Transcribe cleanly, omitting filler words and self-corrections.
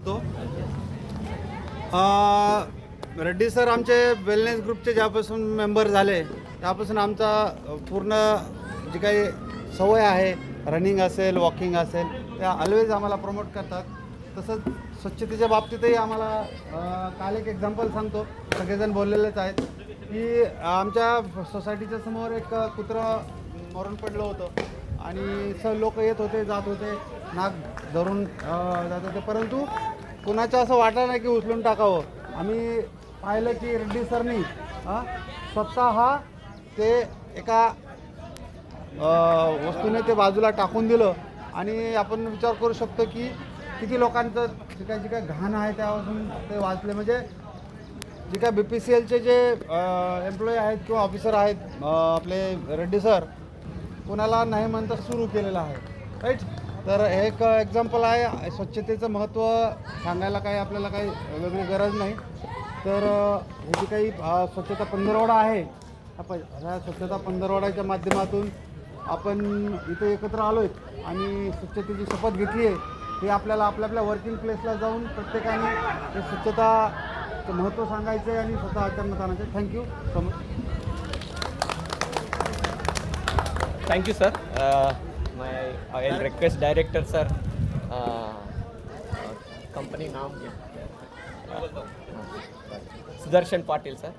करतो. रेड्डी सर आमचे वेलनेस ग्रुपचे ज्यापासून मेंबर झाले त्यापासून आमचा पूर्ण जी काही सवय आहे, रनिंग असेल, वॉकिंग असेल, त्या ऑलवेज आम्हाला प्रमोट करतात. तसंच स्वच्छतेच्या बाबतीतही आम्हाला काल एक एक्झाम्पल सांगतो, सगळेजण बोललेलेच आहेत की आमच्या सोसायटीच्या समोर एक कुत्रं मरून पडलं होतं आणि सर्व लोक येत होते, जात होते, नाक धरून जात होते, परंतु कुणाचं असं वाटलं नाही की उचलून टाकावं. आम्ही पाहिलं की रेड्डी सरनी स्वतः ते एका वस्तूने ते बाजूला टाकून दिलं आणि आपण विचार करू शकतो की किती लोकांचं जे काय घाण आहे त्यापासून ते वाचले. म्हणजे जे काय BPCLचे जे एम्प्लॉई आहेत किंवा ऑफिसर आहेत आपले रेड्डी सर, कोणाला नाही म्हणता सुरू केलेलं आहे, राईट. तर हे एक एक्झाम्पल आहे. स्वच्छतेचं महत्त्व सांगायला काही आपल्याला काही वेगळी गरज नाही. तर हे जे काही स्वच्छता पंधरवडा आहे, ह्या स्वच्छता पंधरवड्याच्या माध्यमातून आपण इथे एकत्र आलो आहेत आणि स्वच्छतेची शपथ घेतली आहे. हे आपल्याला आपल्या वर्किंग प्लेसला जाऊन प्रत्येकाने ते स्वच्छताचं महत्त्व सांगायचं आहे आणि स्वतः आचरणात आणायचं आहे. Thank you so much. Thank you, sir. I'll request director, sir. Company name. Sudarshan Patil, sir.